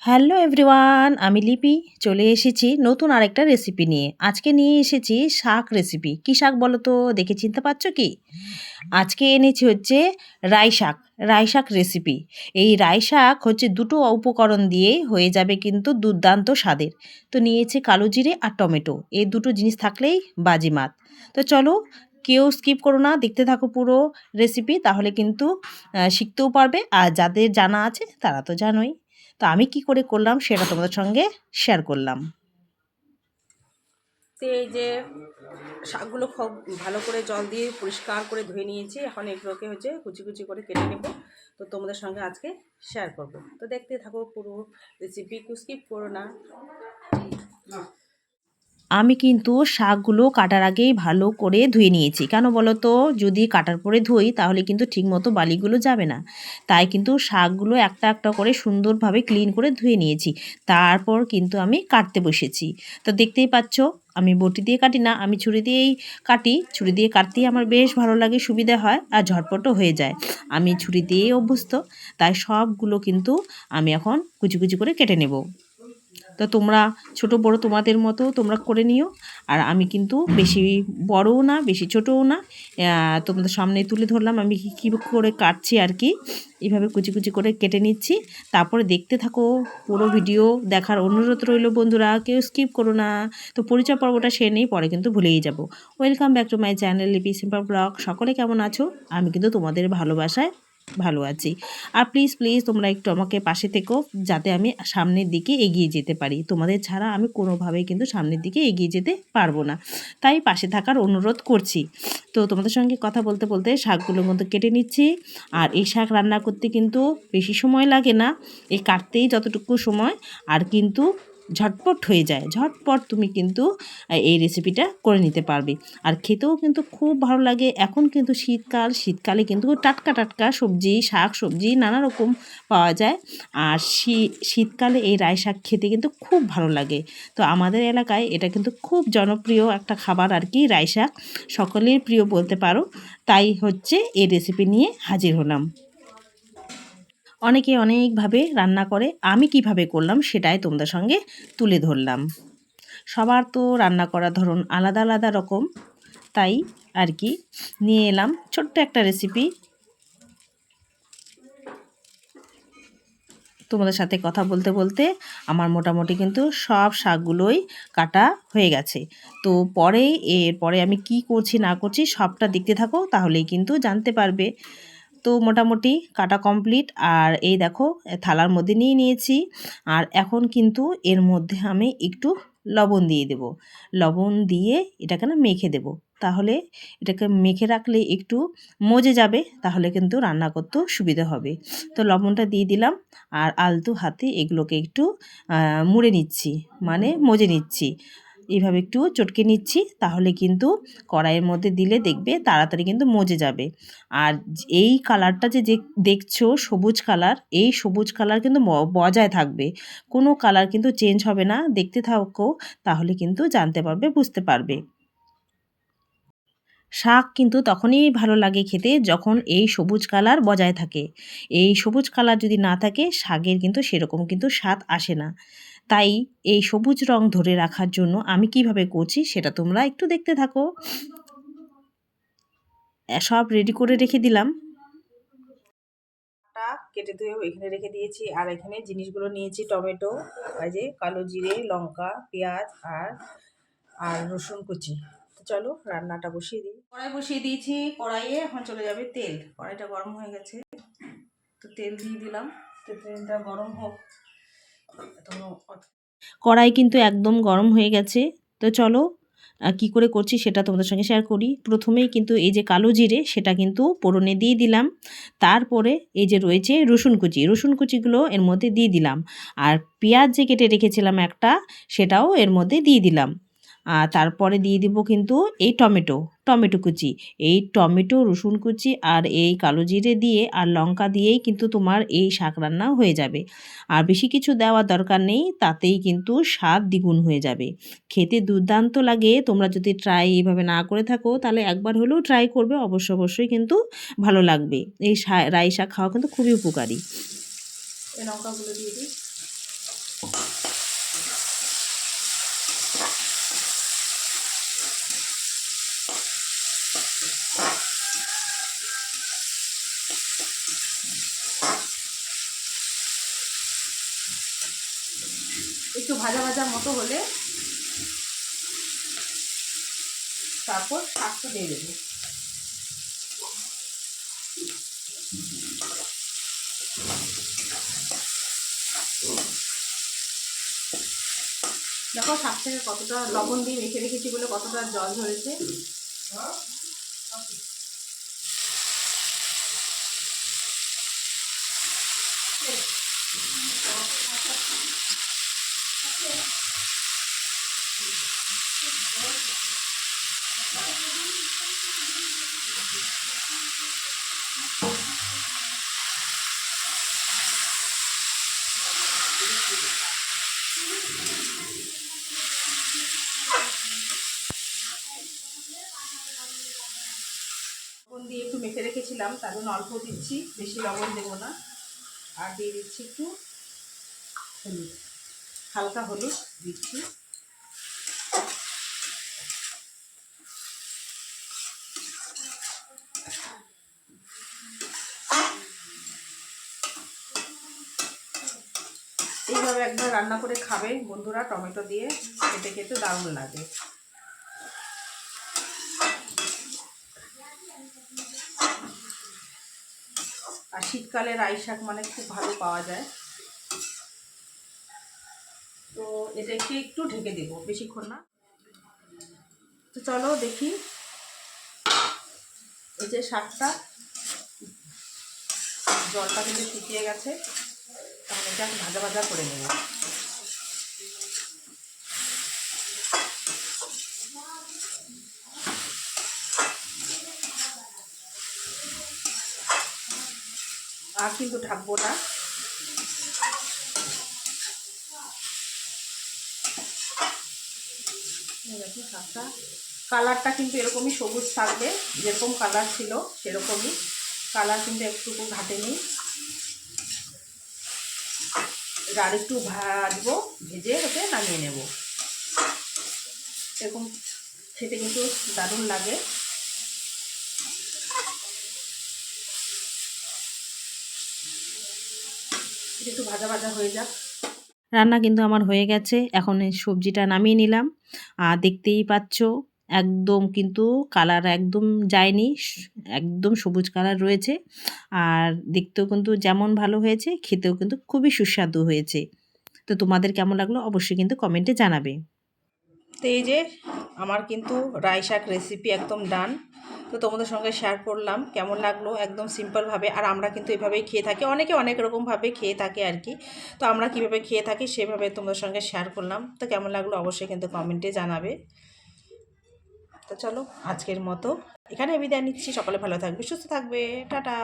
Hello everyone, আমি লিপি চলে এসেছি নতুন আরেকটা রেসিপি নিয়ে। আজকে নিয়ে এসেছি শাক রেসিপি। কী শাক বলো তো, দেখে চিনতে পারছো কি? আজকে এনেছি হচ্ছে রাই শাক। রাই শাক রেসিপি। এই রাই শাক হচ্ছে দুটো উপকরণ দিয়েই হয়ে যাবে কিন্তু দুর্দান্ত স্বাদের। তো নিয়েছি কালো জিরে আর টমেটো, এই দুটো জিনিস থাকলেই বাজিমাত। তো চলো, কেউ স্কিপ করো না, দেখতে থাকো পুরো রেসিপি, তাহলে কিন্তু শিখতেও পারবে। আর যাদের জানা আছে তারা তো জানোই। তো আমি কি করে করলাম সেটা তোমাদের সঙ্গে শেয়ার করলাম। তো এই যে শাকগুলো খুব ভালো করে জল দিয়ে পরিষ্কার করে ধুয়ে নিয়েছি। এখন এগুলোকে হচ্ছে কুচি কুচি করে কেটে নেব। তো তোমাদের সঙ্গে আজকে শেয়ার করব। তো দেখতে থাকো পুরো রেসিপি, কেউ স্কিপ করো না। আমি কিন্তু শাকগুলো কাটার আগেই ভালো করে ধুয়ে নিয়েছি। কেন বলো তো, যদি কাটার পরে ধুই তাহলে কিন্তু ঠিকমতো বালিগুলো যাবে না। তাই কিন্তু শাকগুলো একটা একটা করে সুন্দরভাবে ক্লিন করে ধুয়ে নিয়েছি। তারপর কিন্তু আমি কাটতে বসেছি। তো দেখতেই পাচ্ছ, আমি বটি দিয়ে কাটি না, আমি ছুরি দিয়েই কাটি। ছুরি দিয়ে কাটতেই আমার বেশ ভালো লাগে, সুবিধা হয় আর ঝটপটও হয়ে যায়। আমি ছুরি দিয়েই অভ্যস্ত, তাই সবগুলো কিন্তু আমি এখন কুচি কুচি করে কেটে নেব। তো তোমরা ছোট বড় তোমাদের মতো তোমরা করে নিও। আর আমি কিন্তু বেশি বড়ও না বেশি ছোটও না, তোমাদের সামনে তুলে ধরলাম আমি কী করে কাটছি আর কি। এইভাবে কুচি কুচি করে কেটে নিচ্ছি। তারপরে দেখতে থাকো পুরো ভিডিও, দেখার অনুরোধ রইল বন্ধুরা, কেউ স্কিপ করো না। তো পরিচয় পর্বটা সেরে নেই, পরে কিন্তু ভুলেই যাব। Welcome back to my channel লিপি সিম্পল ব্লগ। সকলে কেমন আছো? আমি কিন্তু তোমাদের ভালোবাসায় ভালো আছি। আর প্লিজ প্লিজ তোমরা একটু আমাকে পাশে থেকো, যাতে আমি সামনের দিকে এগিয়ে যেতে পারি। তোমাদের ছাড়া আমি কোনোভাবেই কিন্তু সামনের দিকে এগিয়ে যেতে পারবো না, তাই পাশে থাকার অনুরোধ করছি। তো তোমাদের সঙ্গে কথা বলতে বলতে শাকগুলো কিন্তু কেটে নিচ্ছি। আর এই শাক রান্না করতে কিন্তু বেশি সময় লাগে না, এই কাটতেই যতটুকু সময়। আর কিন্তু ঝটপট হয়ে যায়, ঝটপট তুমি কিন্তু এই রেসিপিটা করে নিতে পারবে। আর খেতেও কিন্তু খুব ভালো লাগে। এখন কিন্তু শীতকাল, শীতকালে কিন্তু টাটকা টাটকা সবজি, শাক সবজি নানা রকম পাওয়া যায়। আর শীতকালে এই রাই শাক খেতে কিন্তু খুব ভালো লাগে। তো আমাদের এলাকায় এটা কিন্তু খুব জনপ্রিয় একটা খাবার আর কি, রাই শাক সকলের প্রিয় বলতে পারো। তাই হচ্ছে এই রেসিপি নিয়ে হাজির হলাম। অনেকে অনেকভাবে রান্না করে, আমি কিভাবে করলাম সেটাই তোমাদের সঙ্গে তুলে ধরলাম। সবার তো রান্না করার ধরন আলাদা আলাদা রকম, তাই আর কি নিয়ে এলাম ছোট্ট একটা রেসিপি তোমাদের সাথে কথা বলতে বলতে। আমার মোটামুটি কিন্তু সব শাকগুলোই কাটা হয়ে গেছে। তো এরপরে আমি কি করছি না করছি সবটা দেখতে থাকো, তাহলেই কিন্তু জানতে পারবে। তো মোটামুটি কাটা কমপ্লিট। আর এই দেখো থালার মধ্যে নিয়ে নিয়েছি। আর এখন কিন্তু এর মধ্যে আমি একটু লবণ দিয়ে দেব। লবণ দিয়ে এটাকে না মেখে দেব। তাহলে এটাকে মেখে রাখলে একটু মজে যাবে, তাহলে কিন্তু রান্না করতেও সুবিধা হবে। তো লবণটা দিয়ে দিলাম। আর আলতো হাতে এগুলোকে একটু মুড়ে নিচ্ছি, মানে মজে নিচ্ছি। এইভাবে একটু চটকে নিচ্ছি, তাহলে কিন্তু কড়াইয়ের মধ্যে দিলে দেখবে তাড়াতাড়ি কিন্তু মজে যাবে। আর এই কালারটা যে দেখছো সবুজ কালার, এই সবুজ কালার কিন্তু বজায় থাকবে, কোনো কালার কিন্তু চেঞ্জ হবে না। দেখতে থাকো, তাহলে কিন্তু জানতে পারবে, বুঝতে পারবে। শাক কিন্তু তখনই ভালো লাগে খেতে যখন এই সবুজ কালার বজায় থাকে। এই সবুজ কালার যদি না থাকে শাকের কিন্তু সেরকম কিন্তু স্বাদ আসে না। তাই এই সবুজ রং ধরে রাখার জন্য আমি কিভাবে করছি সেটা তোমরা একটু দেখতে থাকো। সব রেডি করে রেখে দিলাম। কেটে ধুয়ে এখানে রেখে দিয়েছি। আর এখানে জিনিসগুলো নিয়েছি, টমেটো, এই যে কালো জিরে, লঙ্কা, পেঁয়াজ আর আর রসুন কুচি। তো চলো রান্নাটা বসিয়ে দিই। কড়াই বসিয়ে দিয়েছি, কড়াইয়ে এখন চলে যাবে তেল। কড়াইটা গরম হয়ে গেছে, তো তেল দিয়ে দিলাম। তো তেলটা গরম হোক। কড়াই কিন্তু একদম গরম হয়ে গেছে। তো চলো কি করে করছি সেটা তোমাদের সঙ্গে শেয়ার করি। প্রথমেই কিন্তু এই যে কালো জিরে সেটা কিন্তু ফোড়নে দিয়ে দিলাম। তারপরে এই যে রয়েছে রসুন কুচি, রসুন কুচিগুলো এর মধ্যে দিয়ে দিলাম। আর পেঁয়াজ যে কেটে রেখেছিলাম একটা, সেটাও এর মধ্যে দিয়ে দিলাম। আর তারপরে দিয়ে দিব কিন্তু এই টমেটো, টমেটো কুচি। এই টমেটো, রসুন কুচি আর এই কালো জিরে দিয়ে আর লঙ্কা দিয়েই কিন্তু তোমার এই শাক রান্না হয়ে যাবে। আর বেশি কিছু দেওয়ার দরকার নেই, তাতেই কিন্তু স্বাদ দ্বিগুণ হয়ে যাবে। খেতে দুর্দান্ত লাগে। তোমরা যদি এইভাবে না করে থাকো তাহলে একবার হলেও ট্রাই করবে, অবশ্যই কিন্তু ভালো লাগবে। এই রাই শাক খাওয়া কিন্তু খুবই উপকারী। এই লঙ্কাগুলো দিয়ে দিই। একটু ভাজা ভাজা মতো হলে তারপর শাকটা দিয়ে দেবো। দেখো শাক থেকে কতটা লবণ দিয়ে মেখে রেখেছি বলে কতটা জল ধরেছে। লবণ দিয়ে একটু মেখে রেখেছিলাম, তার জন্য অল্প দিচ্ছি, বেশি লবণ দেবো না। আর দিয়ে দিচ্ছি একটু হলুদ, হালকা হলুদ দিচ্ছি। এইভাবে একবার রান্না করে খাবে বন্ধুরা, টমেটো দিয়ে খেতে খেতে দারুণ লাগে। আর শীতকালে রাই শাক মানে খুব ভালো পাওয়া যায়। তো এটাকে একটু ঢেকে দেবো, বেশিক্ষণ না। তো চলো দেখি, এই যে শাকটা জলটা কিন্তু শুকিয়ে গেছে, তাহলে এটা ভাজা ভাজা করে নেব। আর কিন্তু ঢাকবো না। দেখুন শাকটা কালারটা কিন্তু এরকমই সবুজ থাকবে, যেরকম কালার ছিল সেরকমই কালার, কিন্তু একটুকু ঘাটেনি। আর একটু ভাজবো, ভেজে হতে নামিয়ে নেব। এরকম খেতে কিন্তু দারুণ লাগে। একটু ভাজা ভাজা হয়ে যাক। রান্না কিন্তু আমার হয়ে গেছে, এখন এই সবজিটা নামিয়ে নিলাম। আর দেখতেই পাচ্ছ একদম কিন্তু কালার একদম যায়নি, একদম সবুজ কালার রয়েছে। আর দেখতেও কিন্তু যেমন ভালো হয়েছে, খেতেও কিন্তু খুবই সুস্বাদু হয়েছে। তো তোমাদের কেমন লাগলো অবশ্যই কিন্তু কমেন্টে জানাবে। তো এই যে আমার কিন্তু রাই শাক রেসিপি একদম ডান। তো তোমাদের সঙ্গে শেয়ার করলাম, কেমন লাগলো একদম সিম্পলভাবে। আর আমরা কিন্তু এভাবেই খেয়ে থাকি, অনেকে অনেক রকমভাবে খেয়ে থাকে আর কি। তো আমরা কীভাবে খেয়ে থাকি সেভাবে তোমাদের সঙ্গে শেয়ার করলাম। তো কেমন লাগলো অবশ্যই কিন্তু কমেন্টে জানাবে। তো চলো আজকের মতো এখানে বিদায় নিচ্ছি, সকলে ভালো থাকবে, সুস্থ থাকবে, টাটা।